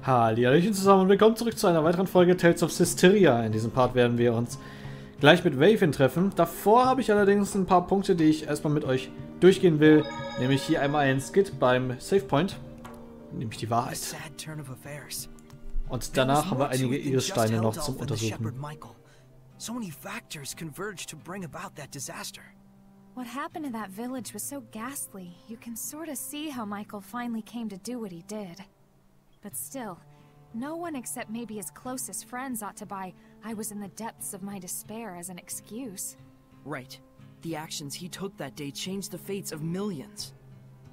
Hallihallöchen zusammen und willkommen zurück zu einer weiteren Folge Tales of Zestiria. In diesem Part werden wir uns gleich mit Mayvin treffen. Davor habe ich allerdings ein paar Punkte, die ich erstmal mit euch durchgehen will. Nämlich hier einmal ein Skit beim Savepoint, nämlich die Wahrheit. Und danach haben wir einige Iris-Steine noch zum Untersuchen. So many factors converged to bring about that disaster. What happened in that village was so ghastly, you can sort of see how Michael finally came to do what he did. But still, no one except maybe his closest friends ought to buy "I was in the depths of my despair" as an excuse. Right. The actions he took that day changed the fates of millions.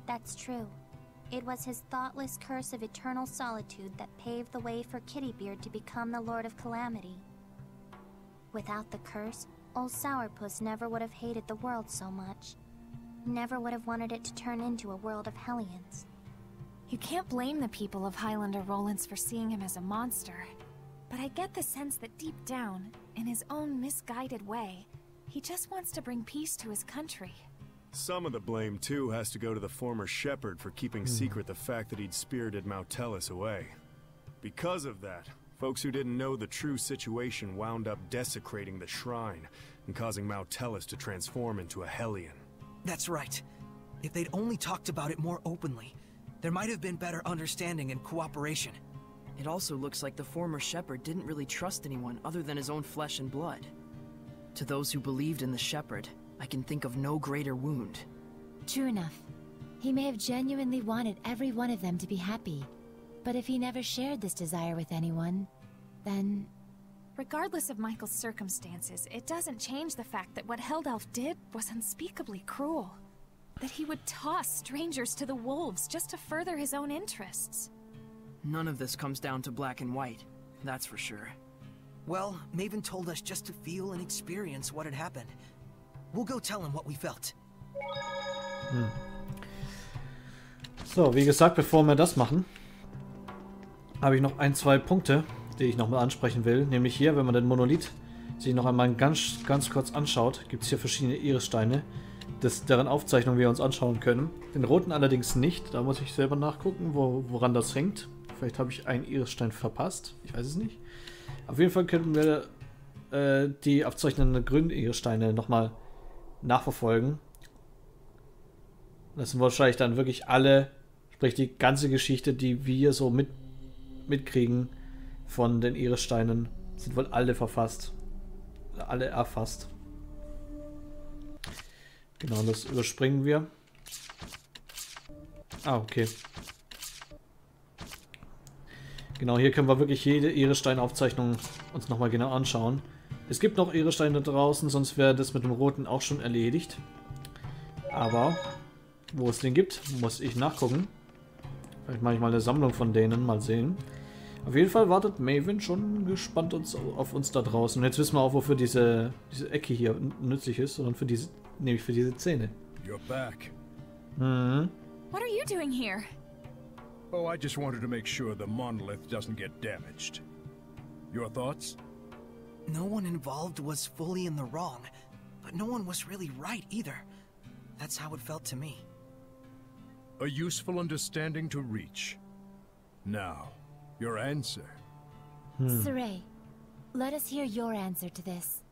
That's true. It was his thoughtless curse of eternal solitude that paved the way for Kittybeard to become the Lord of Calamity. Without the curse, old Sourpuss never would have hated the world so much. Never would have wanted it to turn into a world of hellions. You can't blame the people of Highlander Rollins for seeing him as a monster. But I get the sense that deep down, in his own misguided way, he just wants to bring peace to his country. Some of the blame, too, has to go to the former shepherd for keeping secret the fact that he'd spirited Mautelis away. Because of that, folks who didn't know the true situation wound up desecrating the shrine and causing Mautelis to transform into a hellion. That's right. If they'd only talked about it more openly, there might have been better understanding and cooperation. It also looks like the former shepherd didn't really trust anyone other than his own flesh and blood. To those who believed in the shepherd, I can think of no greater wound. True enough. He may have genuinely wanted every one of them to be happy. But if he never shared this desire with anyone, then... Regardless of Michael's circumstances, it doesn't change the fact that what Heldelf did was unspeakably cruel. That he would toss strangers to the wolves just to further his own interests. None of this comes down to black and white, that's for sure. Well, Mayvin told us just to feel and experience what had happened. We'll go tell him what we felt. So, wie gesagt, bevor wir das machen, habe ich noch ein, zwei Punkte, die ich nochmal ansprechen will. Nämlich hier, wenn man den Monolith sich noch einmal ganz kurz anschaut, gibt es hier verschiedene Iris-Steine, deren Aufzeichnung wir uns anschauen können. Den roten allerdings nicht. Da muss ich selber nachgucken, woran das hängt. Vielleicht habe ich einen Iris-Stein verpasst. Ich weiß es nicht. Auf jeden Fall können wir die aufzeichnenden grünen Iris-Steine nochmal nachverfolgen. Das sind wahrscheinlich dann wirklich alle, sprich die ganze Geschichte, die wir so mitkriegen von den Iris-Steinen, sind wohl alle verfasst. Alle erfasst. Genau, das überspringen wir. Ah, okay. Genau, hier können wir wirklich jede Iris-Stein-Aufzeichnung uns nochmal genau anschauen. Es gibt noch Iris-Steine draußen, sonst wäre das mit dem roten auch schon erledigt. Aber, wo es den gibt, muss ich nachgucken. Vielleicht mache ich mal eine Sammlung von denen, mal sehen. Auf jeden Fall wartet Mayvin schon gespannt auf uns da draußen. Und jetzt wissen wir auch, wofür diese Ecke hier nützlich ist, sondern für diese, nämlich für diese Zähne. You're back. What are you doing here? Oh, I just wanted to make sure the monolith doesn't get damaged. Your thoughts? No one involved was fully in the wrong, but no one was really right either. That's how it felt to me. A useful understanding to reach. Now, your answer. Sorey, let us hear your answer to this.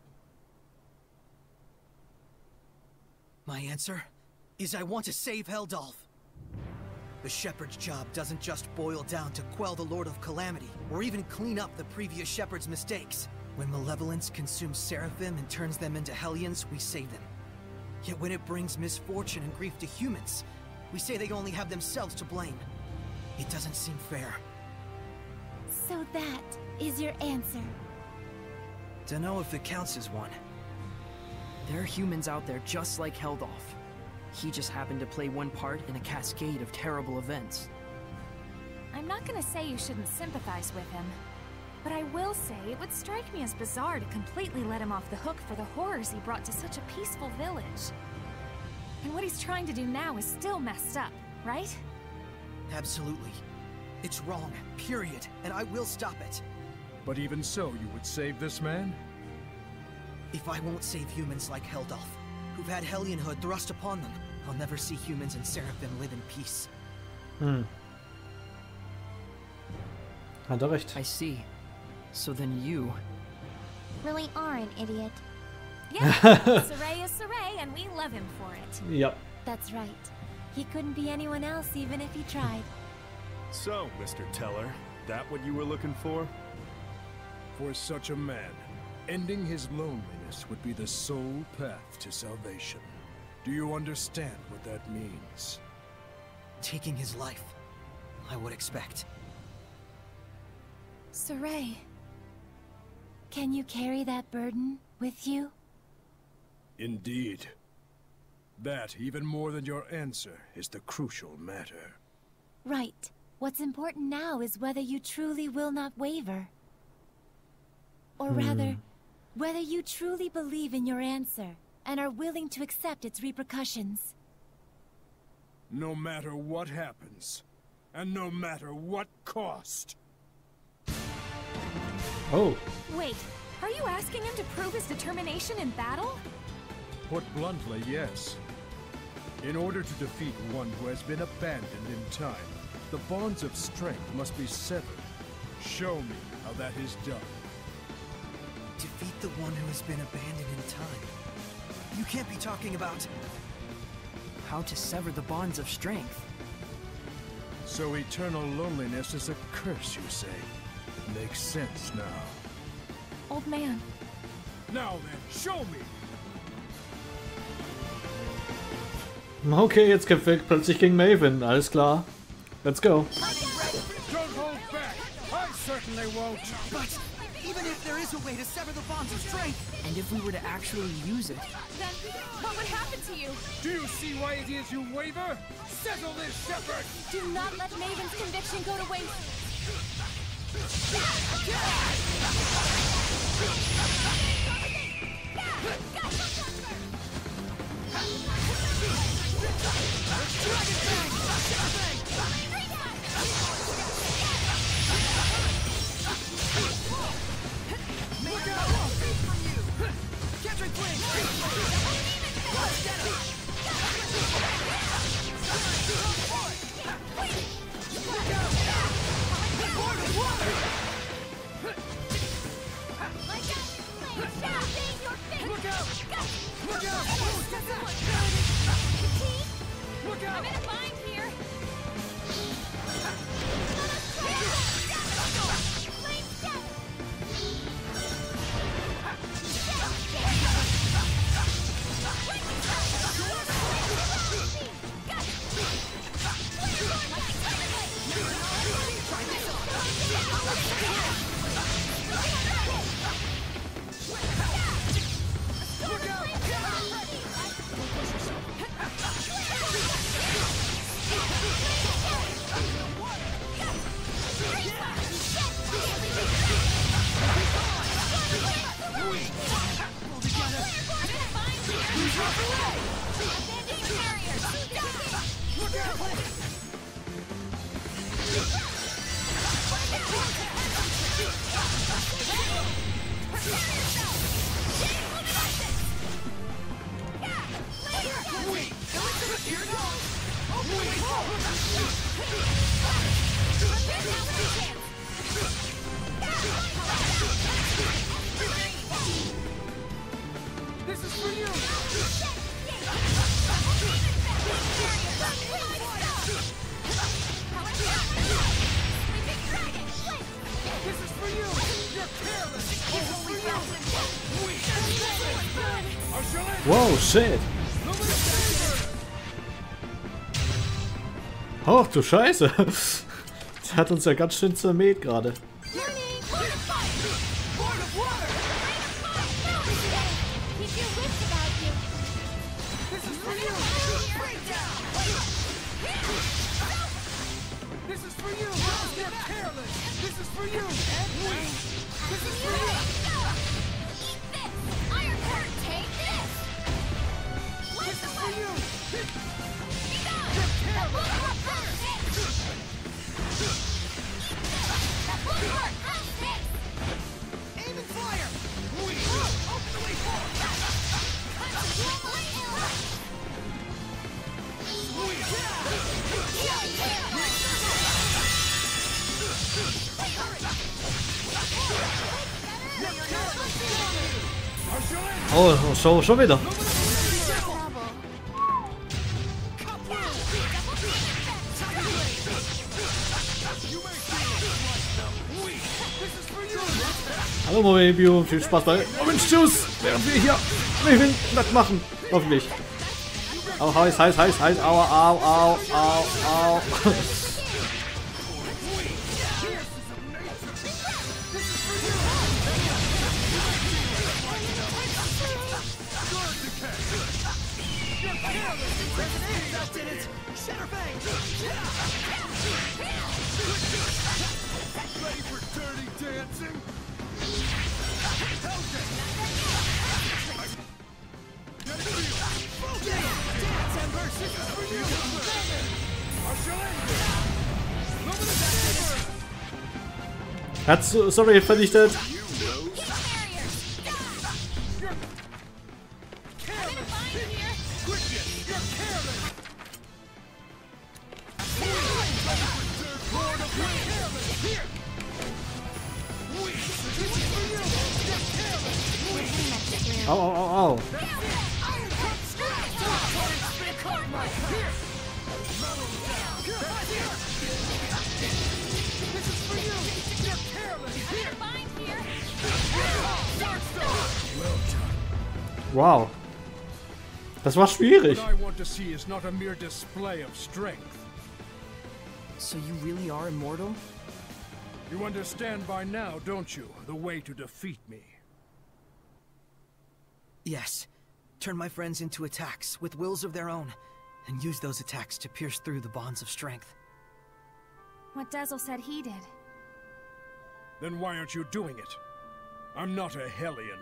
My answer is I want to save Heldelf. The shepherd's job doesn't just boil down to quell the Lord of Calamity, or even clean up the previous shepherd's mistakes. When malevolence consumes seraphim and turns them into hellions, we save them. Yet when it brings misfortune and grief to humans, we say they only have themselves to blame. It doesn't seem fair. So that is your answer. Dunno if it counts as one. There are humans out there just like Heldelf. He just happened to play one part in a cascade of terrible events. I'm not gonna say you shouldn't sympathize with him. But I will say it would strike me as bizarre to completely let him off the hook for the horrors he brought to such a peaceful village. And what he's trying to do now is still messed up, right? Absolutely. It's wrong, period, and I will stop it. But even so, you would save this man? If I won't save humans like Heldelf, who've had Hellionhood thrust upon them, I'll never see humans and Seraphim live in peace. Hat er recht. I see. So then you... Really are an idiot. Yeah, Sorey is Sorey, and we love him for it. Yep. That's right. He couldn't be anyone else even if he tried. So, Mr. Teller, that what you were looking for? For such a man, ending his loneliness would be the sole path to salvation. Do you understand what that means? Taking his life, I would expect. Sorey, can you carry that burden with you? Indeed. That, even more than your answer, is the crucial matter. Right. What's important now is whether you truly will not waver. Or rather, whether you truly believe in your answer and are willing to accept its repercussions. No matter what happens, and no matter what cost. Oh. Wait, are you asking him to prove his determination in battle? Put bluntly, yes. In order to defeat one who has been abandoned in time, the bonds of strength must be severed. Show me how that is done. Defeat the one who has been abandoned in time. You can't be talking about... how to sever the bonds of strength. So eternal loneliness is a curse, you say? It makes sense now. Old man. Now then, show me! Okay, jetzt kämpft er plötzlich gegen Mayvin. Alles klar. Let's go. Don't hold back! I certainly won't! But even if there is a way to sever the bonds of strength, and if we were to actually use it, Then what would happen to you? Do you see why it is you waver? Settle this, Shepherd! Do not let Mayvin's conviction go to waste. I'm in a bind here. Wow, shit. Oh, du Scheiße. Der hat uns ja ganz schön zermäht gerade. Oh, schon wieder. Hallo Mayvin, viel Spaß bei Orange Juice, während wir hier Mayvin nackt machen. Hoffentlich. Oh, heiß, aua, au. Hat Sorey vernichtet. Au. Wow. Das war schwierig. So you really are immortal? You understand by now, don't you, the way to defeat me? Yes. Turn my friends into attacks with wills of their own, and use those attacks to pierce through the bonds of strength. What Dazzle said he did. Then why aren't you doing it? I'm not a Hellion.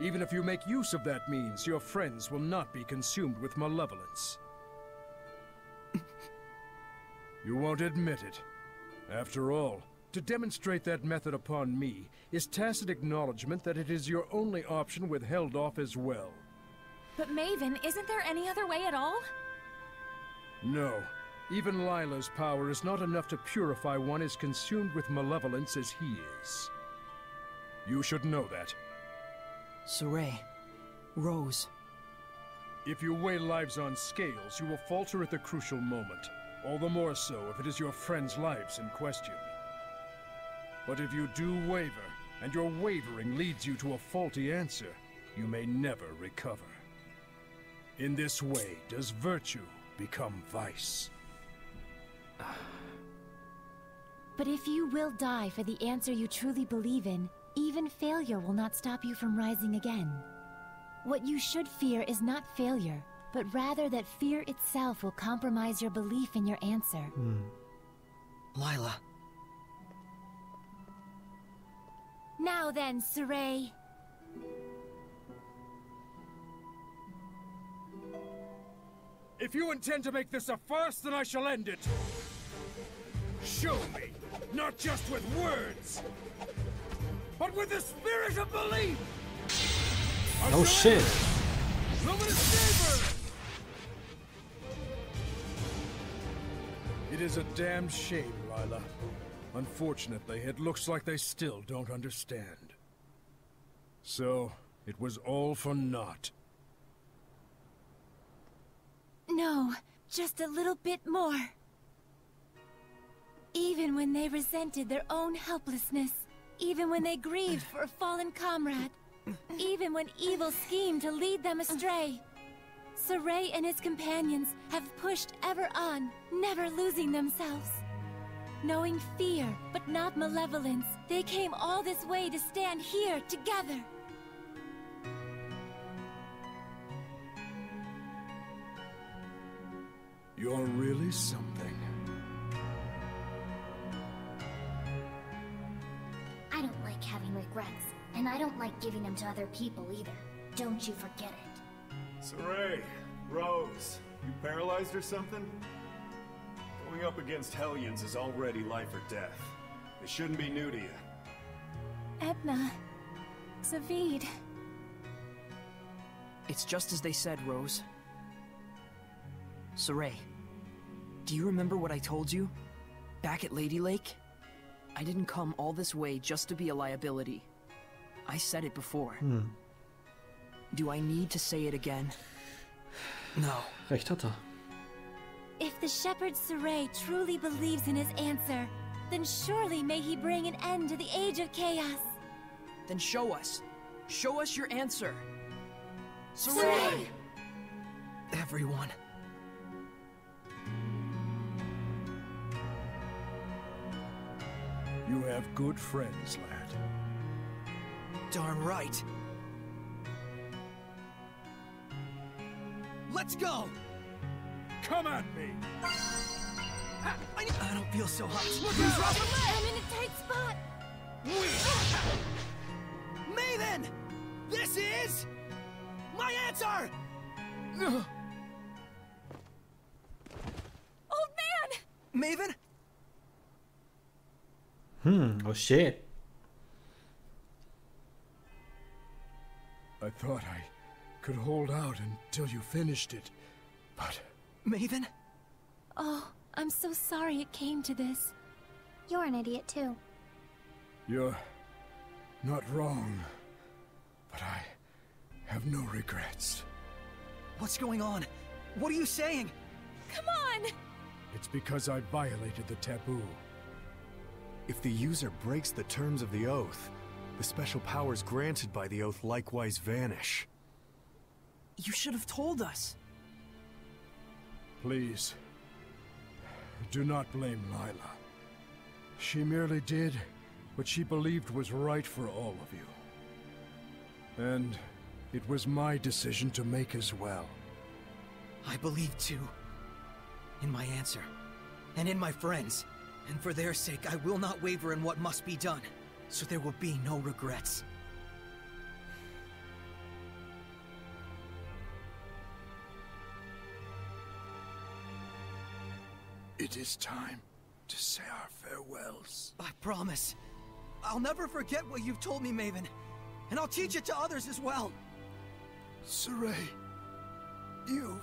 Even if you make use of that means, your friends will not be consumed with malevolence. You won't admit it. After all, to demonstrate that method upon me is tacit acknowledgement that it is your only option with held off as well. But Mayvin, isn't there any other way at all? No. Even Lila's power is not enough to purify one as consumed with malevolence as he is. You should know that. Sorey. Rose. If you weigh lives on scales, you will falter at the crucial moment. All the more so if it is your friends' lives in question. But if you do waver, and your wavering leads you to a faulty answer, you may never recover. In this way does virtue become vice. But if you will die for the answer you truly believe in, even failure will not stop you from rising again. What you should fear is not failure, but rather that fear itself will compromise your belief in your answer. Lila. Now then, Sorey. If you intend to make this a farce, then I shall end it. Show me, not just with words, but with the spirit of belief. Oh shit. It is a damned shame, Lila. Unfortunately, it looks like they still don't understand. So, it was all for naught. No, just a little bit more. Even when they resented their own helplessness, even when they grieved for a fallen comrade, even when evil schemed to lead them astray, Sorey and his companions have pushed ever on, never losing themselves. Knowing fear, but not malevolence, they came all this way to stand here together. You're really something. I don't like having regrets, and I don't like giving them to other people either. Don't you forget it. Sorey, Rose, you paralyzed or something? Going up against Hellions is already life or death. It shouldn't be new to you. Edna. Zavid. It's just as they said, Rose. Sorey, do you remember what I told you? Back at Lady Lake? I didn't come all this way just to be a liability. I said it before. Do I need to say it again? No. Recht hat er. If the shepherd Sorey truly believes in his answer, then surely may he bring an end to the age of chaos. Then show us. Show us your answer. Sorey! Everyone. You have good friends, lad. Darn right. Let's go! Come at me! I don't feel so hot. I'm in a tight spot. Mayvin! This is my answer! Old man! Mayvin? Oh shit. I thought I could hold out until you finished it, but... Mayvin? Oh, I'm so sorry it came to this. You're an idiot too. You're not wrong, but I have no regrets. What's going on? What are you saying? Come on! It's because I violated the taboo. If the user breaks the terms of the oath, the special powers granted by the oath likewise vanish. You should have told us. Please, do not blame Lila. She merely did what she believed was right for all of you. And it was my decision to make as well. I believe too. In my answer. And in my friends. And for their sake, I will not waver in what must be done. So there will be no regrets. It is time to say our farewells. I promise. I'll never forget what you've told me, Mayvin. And I'll teach it to others as well. Sorey, you've...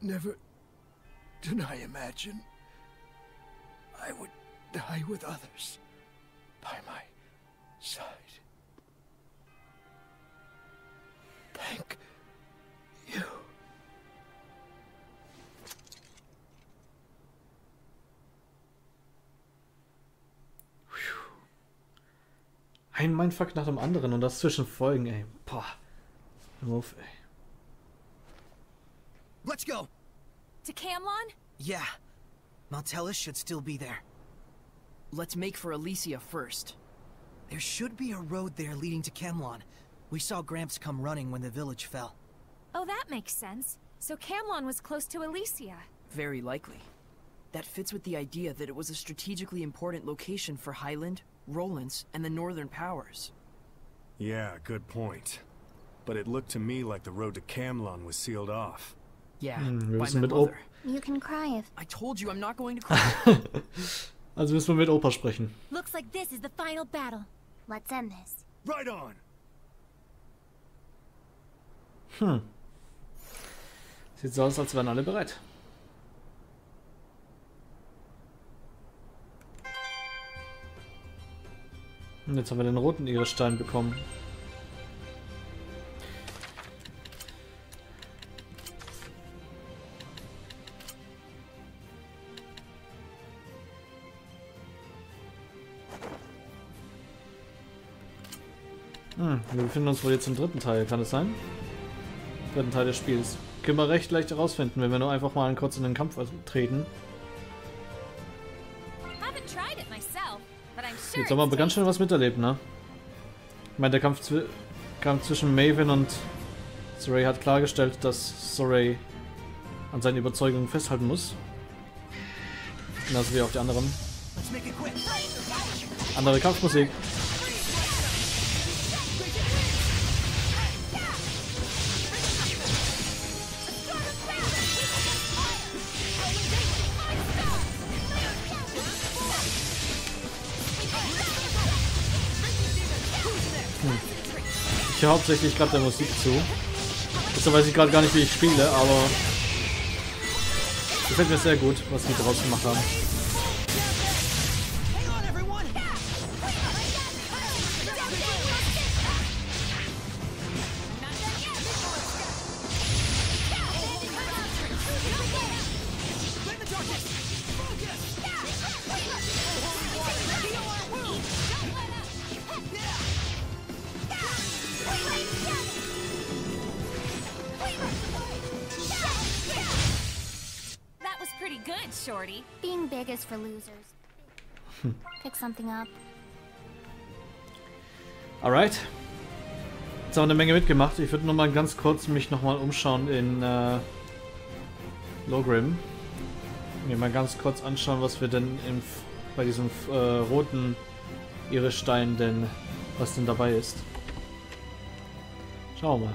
Never did I imagine I would die with others by my side. Thank you. Ein Mindfuck nach dem anderen und das zwischen Folgen, ey. Boah. Uff, ey. Let's go! To Camlon? Yeah. Maltellus should still be there. Let's make for Elysia first. There should be a road there leading to Camlon. We saw Gramps come running when the village fell. Oh, that makes sense. So Camlon was close to Elysia. Very likely. That fits with the idea that it was a strategically important location for Highland, Rollins, and the Northern Powers. Yeah, good point. But it looked to me like the road to Camlon was sealed off. Yeah, wir by müssen my mit mother. You can cry if... I told you I'm not going to cry. Also müssen wir mit Opa sprechen. Looks like this is the final battle. Let's end this. Right on! Sieht so aus, als wären alle bereit. Und jetzt haben wir den roten Irisstein bekommen. Wir befinden uns wohl jetzt im dritten Teil, kann es sein? Dritten Teil des Spiels. Können wir recht leicht herausfinden, wenn wir nur einfach mal kurz in den Kampf treten. Jetzt haben wir aber ganz schön was miterlebt, ne? Ich meine, der Kampf zwischen Mayvin und Sorey hat klargestellt, dass Sorey an seinen Überzeugungen festhalten muss. Genauso wie auch die anderen. Andere Kampfmusik. Ich höre hauptsächlich gerade der Musik zu. Deshalb weiß ich gerade gar nicht, wie ich spiele, aber gefällt mir sehr gut, was die draus gemacht haben. That was pretty good, Shorty. Being big is for losers. Pick something up. Alright. Jetzt haben wir eine Menge mitgemacht. Ich würde noch mal ganz kurz mich noch mal umschauen in Logrim. Mir mal ganz kurz anschauen, was wir denn bei diesem roten Iris-Stein denn, was denn dabei ist. Schauen wir mal.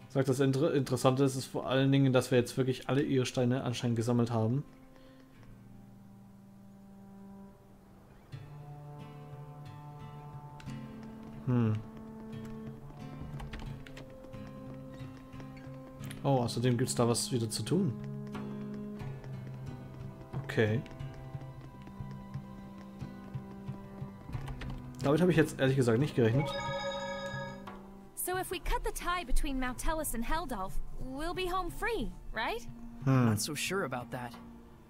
Sagt, das Interessante ist vor allen Dingen, dass wir jetzt wirklich alle Iris-Steine anscheinend gesammelt haben. Oh, außerdem gibt es da was wieder zu tun. Okay. Damit habe ich jetzt ehrlich gesagt nicht gerechnet. So if we cut the tie between Mautelis and Heldolf, we'll be home free, right? Not so sure about that.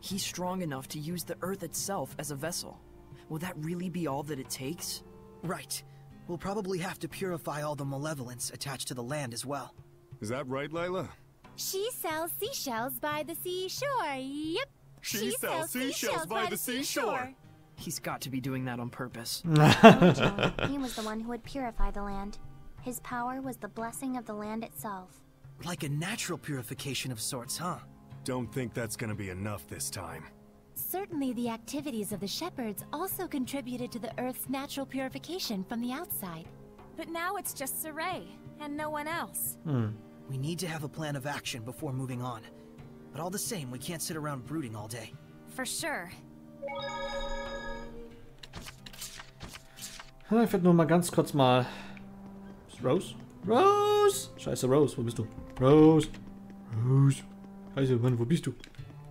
He's strong enough to use the Earth itself as a vessel. Will that really be all that it takes? Right. We'll probably have to purify all the malevolence attached to the land as well. Is that right, Layla? She sells seashells by the seashore. Yep. She sells seashells by the seashore. He's got to be doing that on purpose. No, Joe. He was the one who would purify the land. His power was the blessing of the land itself. Like a natural purification of sorts, huh? Don't think that's gonna be enough this time. Certainly the activities of the shepherds also contributed to the Earth's natural purification from the outside. But now it's just Sorey, and no one else. We need to have a plan of action before moving on. But all the same, we can't sit around brooding all day. For sure. Ich werde nur mal ganz kurz mal... Rose? Rose! Scheiße, Rose, wo bist du? Rose! Rose! Scheiße, Mann, wo bist du?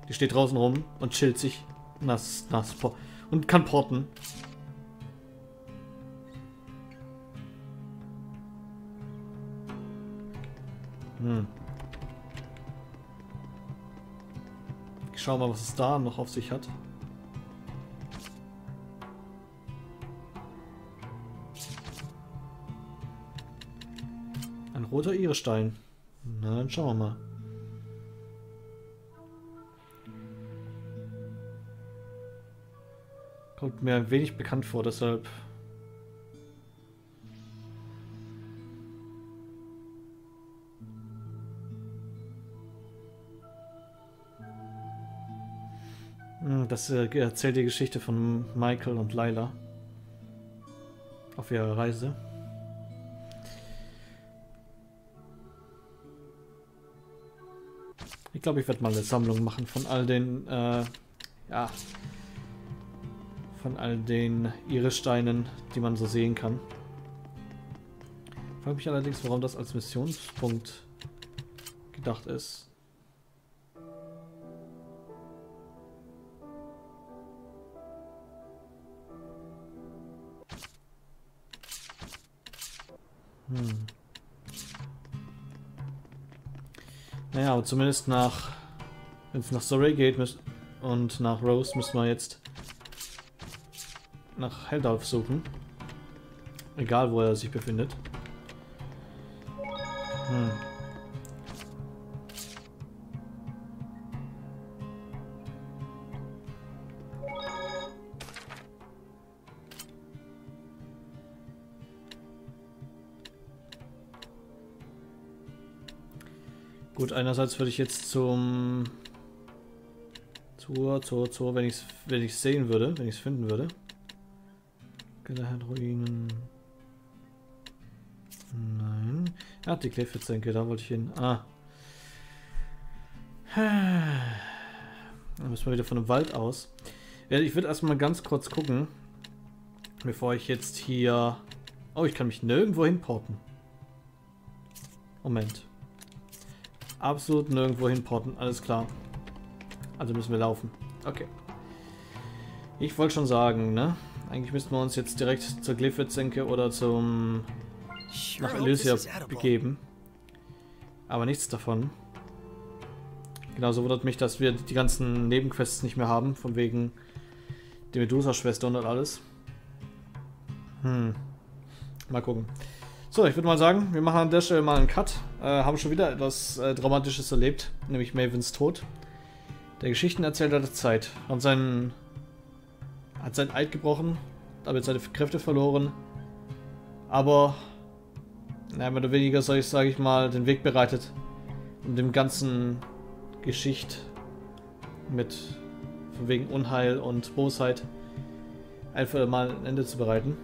Die steht draußen rum und chillt sich. Und kann porten. Ich schau mal, was es da noch auf sich hat. Ein roter Iris-Stein. Na, dann schauen wir mal. Kommt mir ein wenig bekannt vor, deshalb... Das erzählt die Geschichte von Michael und Layla auf ihrer Reise. Ich glaube, ich werde mal eine Sammlung machen von all den, ja, von all den Iris-Steinen, die man so sehen kann. Ich frage mich allerdings, warum das als Missionspunkt gedacht ist. Naja, aber zumindest nach, wenn es nach Sorey geht und nach Rose, müssen wir jetzt nach Heldolf suchen. Egal, wo er sich befindet. Gut, einerseits würde ich jetzt wenn ich es sehen würde, wenn ich es finden würde. Ruinen. Nein. Ja, die Kleefitzenke, da wollte ich hin. Ah. Dann müssen wir wieder von dem Wald aus. Ja, ich würde erstmal ganz kurz gucken, bevor ich jetzt hier... Oh, ich kann mich nirgendwo hinporten. Moment. Absolut nirgendwo hinporten, alles klar. Also müssen wir laufen. Okay. Ich wollte schon sagen, ne? Eigentlich müssten wir uns jetzt direkt zur Glyphid-Senke oder nach Elysia begeben. Aber nichts davon. Genauso wundert mich, dass wir die ganzen Nebenquests nicht mehr haben, von wegen der Medusa-Schwester und alles. Mal gucken. So, ich würde mal sagen, wir machen an der Stelle mal einen Cut. Haben schon wieder etwas Dramatisches erlebt, nämlich Mayvins Tod. Der Geschichtenerzähler der Zeit hat seinen Eid gebrochen, damit seine Kräfte verloren, aber mehr oder weniger, sage ich mal, den Weg bereitet, um dem ganzen Geschicht mit von wegen Unheil und Bosheit einfach mal ein Ende zu bereiten.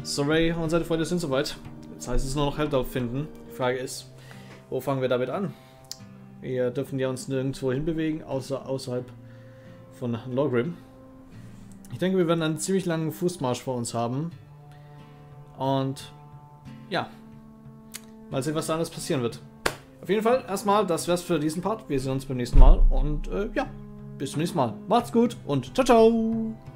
Sorey und seine Freunde sind soweit. Jetzt heißt es nur noch Helldorf finden. Die Frage ist, wo fangen wir damit an? Wir dürfen ja uns nirgendwo hinbewegen, außerhalb von Logrim. Ich denke, wir werden einen ziemlich langen Fußmarsch vor uns haben. Und ja, mal sehen, was da alles passieren wird. Auf jeden Fall, erstmal, das wär's für diesen Part. Wir sehen uns beim nächsten Mal. Und ja, bis zum nächsten Mal. Macht's gut und ciao, ciao!